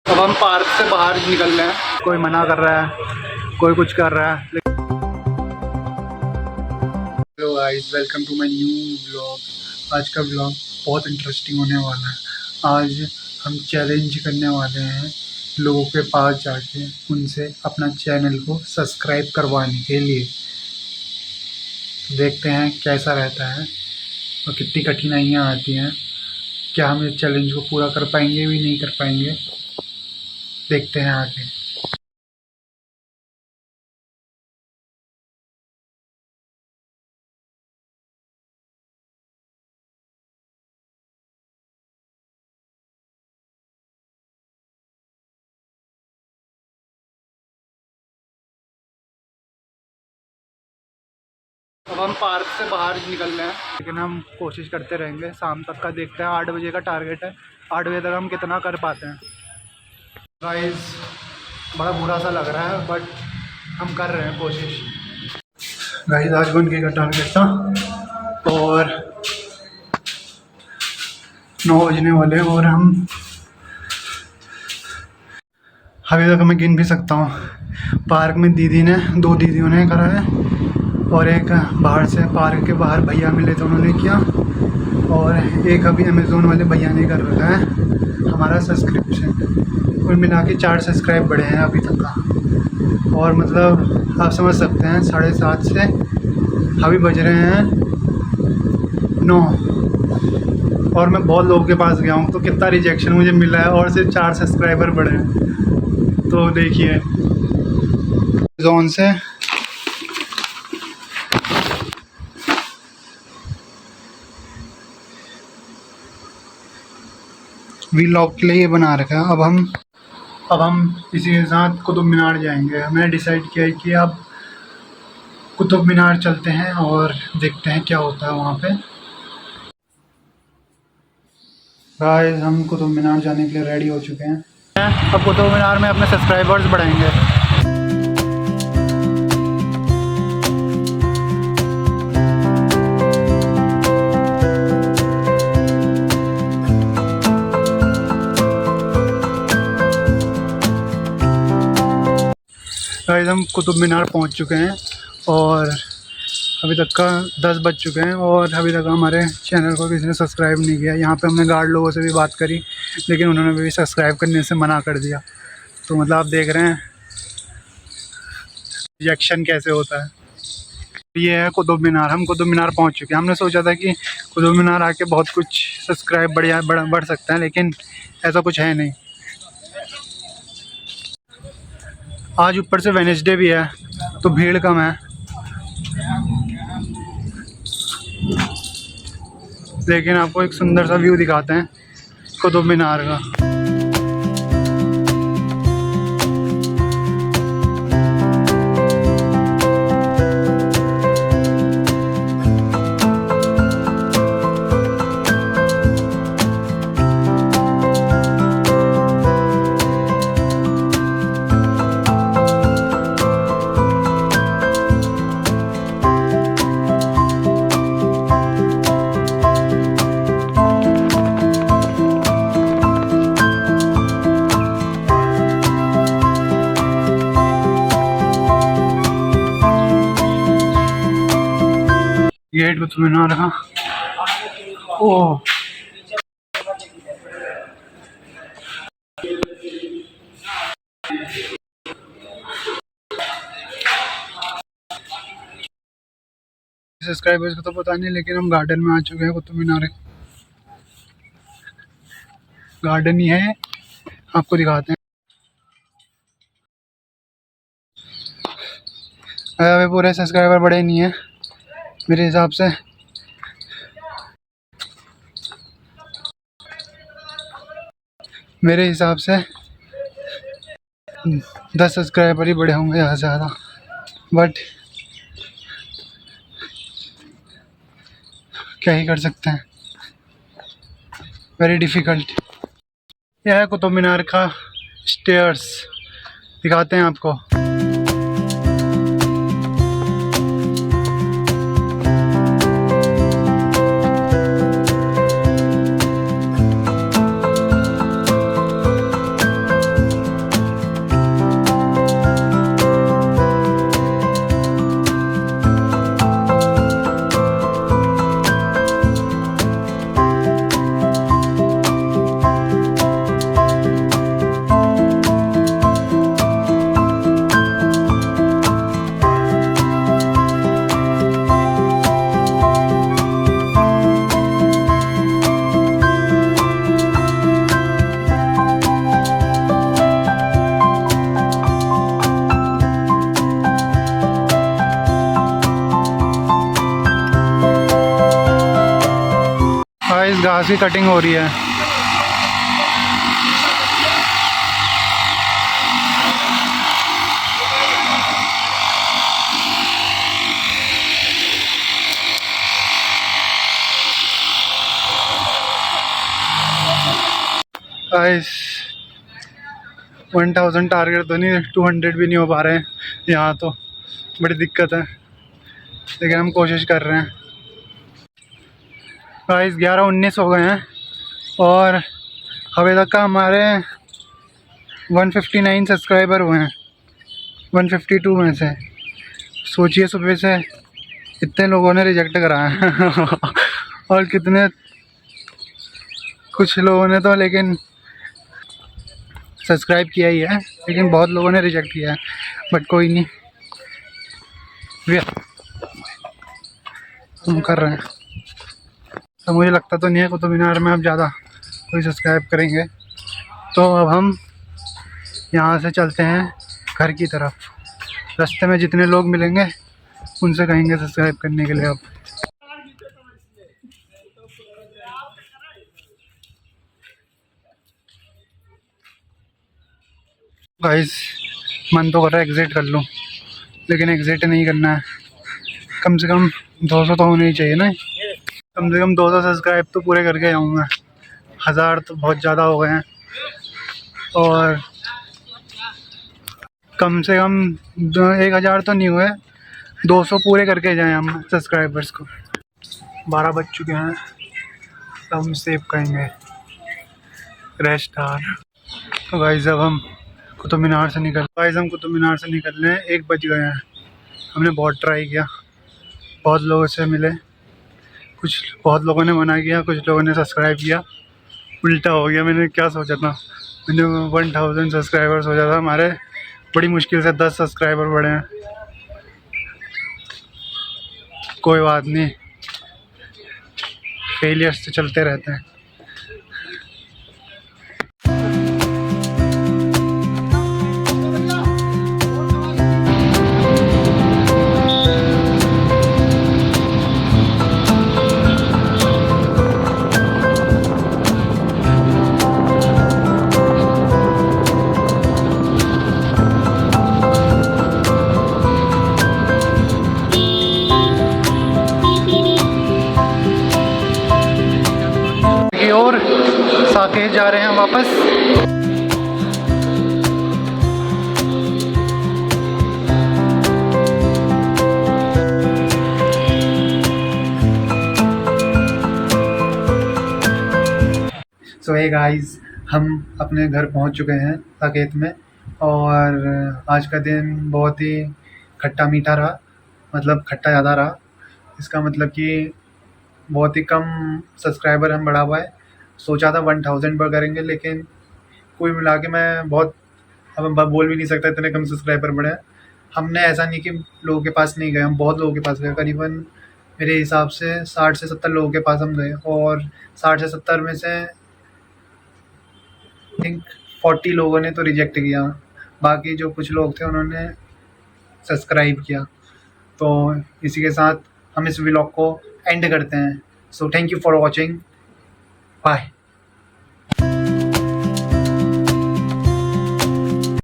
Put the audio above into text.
अब हम पार्क से बाहर निकल रहे हैं। कोई मना कर रहा है, कोई कुछ कर रहा है। Hello guys, welcome to my new vlog. आज का व्लॉग बहुत इंटरेस्टिंग होने वाला है। आज हम चैलेंज करने वाले हैं लोगों के पास जाके उनसे अपना चैनल को सब्सक्राइब करवाने के लिए। देखते हैं कैसा रहता है और कितनी कठिनाइयाँ आती हैं। क्या हम इस चैलेंज को पूरा कर पाएंगे भी नहीं कर पाएंगे, देखते हैं आगे। अब हम पार्क से बाहर निकल रहे हैं, लेकिन हम कोशिश करते रहेंगे शाम तक का। देखते हैं, 8 बजे का टारगेट है। 8 बजे तक हम कितना कर पाते हैं। गाइस, बड़ा बुरा सा लग रहा है, बट हम कर रहे हैं कोशिश। गाइस, आज 1K का टारगेट था और 9 बजने वाले हैं और हम अभी तक मैं गिन भी सकता हूँ। पार्क में दो दीदियों ने करा है और एक बाहर से पार्क के बाहर भैया मिले थे, उन्होंने किया। और एक अभी अमेज़ोन वाले भैया ने कर रखा है हमारा सब्सक्रिप्शन। कुल मिला के 4 सब्सक्राइब बढ़े हैं अभी तक का। और मतलब आप समझ सकते हैं, 7:30 से अभी बज रहे हैं 9 और मैं बहुत लोगों के पास गया हूँ, तो कितना रिजेक्शन मुझे मिला है और सिर्फ 4 सब्सक्राइबर बढ़े हैं। तो देखिए, जोन से व्लॉग के लिए ये बना रखा है। अब हम इसी के साथ कुतुब मीनार जाएंगे। हमने डिसाइड किया है कि अब कुतुब मीनार चलते हैं और देखते हैं क्या होता है वहाँ पे। गाइस, हम कुतुब मीनार जाने के लिए रेडी हो चुके हैं। अब कुतुब मीनार में अपने सब्सक्राइबर्स बढ़ाएंगे। गाइस, हम कुतुब मीनार पहुंच चुके हैं और अभी तक का 10 बज चुके हैं और अभी तक हमारे चैनल को किसी ने सब्सक्राइब नहीं किया। यहाँ पे हमने गार्ड लोगों से भी बात करी, लेकिन उन्होंने भी सब्सक्राइब करने से मना कर दिया। तो मतलब आप देख रहे हैं रिजेक्शन कैसे होता है। ये है कुतुब मीनार। हम कुतुब मीनार पहुँच चुके हैं। हमने सोचा था कि कुतुब मीनार आके बहुत कुछ सब्सक्राइब बढ़ सकता है, लेकिन ऐसा कुछ है नहीं। आज ऊपर से वेडनेसडे भी है तो भीड़ कम है, लेकिन आपको एक सुंदर सा व्यू दिखाते हैं कुतुब मीनार का। गेट कुतुब मीनार का। ओह, सब्सक्राइबर्स को तो पता नहीं, लेकिन हम गार्डन में आ चुके हैं। कुतुब मीनार गार्डन ही है, आपको दिखाते हैं। अभी पूरे सब्सक्राइबर बढ़े नहीं है मेरे हिसाब से। मेरे हिसाब से 10 सब्सक्राइबर ही बढ़े होंगे ज़्यादा से ज़्यादा, बट क्या ही कर सकते हैं, वेरी डिफ़िकल्ट। यह है कुतुब मीनार का स्टेयर्स, दिखाते हैं आपको। घास की कटिंग हो रही है। गाइस 1000 टारगेट तो नहीं, 200 भी नहीं हो पा रहे हैं यहाँ तो, बड़ी दिक्कत है, लेकिन हम कोशिश कर रहे हैं। गाइस 11-19 हो गए हैं और अभी तक का हमारे 159 सब्सक्राइबर हुए हैं 152 में से। सोचिए सुबह से इतने लोगों ने रिजेक्ट करा है और कितने कुछ लोगों ने तो लेकिन सब्सक्राइब किया ही है, लेकिन बहुत लोगों ने रिजेक्ट किया है, बट कोई नहीं, हम कर रहे हैं। तो मुझे लगता तो नहीं है कुतुब मीनार में अब ज़्यादा कोई सब्सक्राइब करेंगे, तो अब हम यहाँ से चलते हैं घर की तरफ। रास्ते में जितने लोग मिलेंगे उनसे कहेंगे सब्सक्राइब करने के लिए। अब गाइस मन तो कर रहा है एग्ज़िट कर लूँ, लेकिन एग्ज़िट नहीं करना है। कम से कम 200 तो होने ही चाहिए ना, कम से कम 200 सब्सक्राइब तो पूरे करके आऊँगा। 1000 तो बहुत ज़्यादा हो गए हैं, और कम से कम 1000 तो नहीं हुए, 200 पूरे करके जाएं हम सब्सक्राइबर्स को। 12 बज चुके हैं, तो हम सेव करेंगे रेस्ट आवर। तो गाइस अब हम कुतुब मीनार से निकल रहे हैं, 1 बज गए हैं। हमने बहुत ट्राई किया, बहुत लोगों से मिले, बहुत लोगों ने मना किया, कुछ लोगों ने सब्सक्राइब किया। उल्टा हो गया, मैंने क्या सोचा था, मैंने 1000 सब्सक्राइबर सोचा था हमारे, बड़ी मुश्किल से 10 सब्सक्राइबर बढ़े हैं। कोई बात नहीं, फेलियर्स तो चलते रहते हैं। और साकेत जा रहे हैं वापस। सो हे गाइस, हम अपने घर पहुंच चुके हैं साकेत में, और आज का दिन बहुत ही खट्टा मीठा रहा, मतलब खट्टा ज़्यादा रहा। इसका मतलब कि बहुत ही कम सब्सक्राइबर हम बढ़ा हुआ है। सोचा था 1000 पर करेंगे, लेकिन कुल मिला के मैं बहुत, अब मैं बोल भी नहीं सकता इतने कम सब्सक्राइबर बढ़े हैं। हमने ऐसा नहीं कि लोगों के पास नहीं गए, हम बहुत लोगों के पास गए, करीबन मेरे हिसाब से 60 से 70 लोगों के पास हम गए, और 60 से 70 में से थिंक 40 लोगों ने तो रिजेक्ट किया, बाकी जो कुछ लोग थे उन्होंने सब्सक्राइब किया। तो इसी के साथ हम इस व्लॉग को एंड करते हैं। So thank you for watching, bye.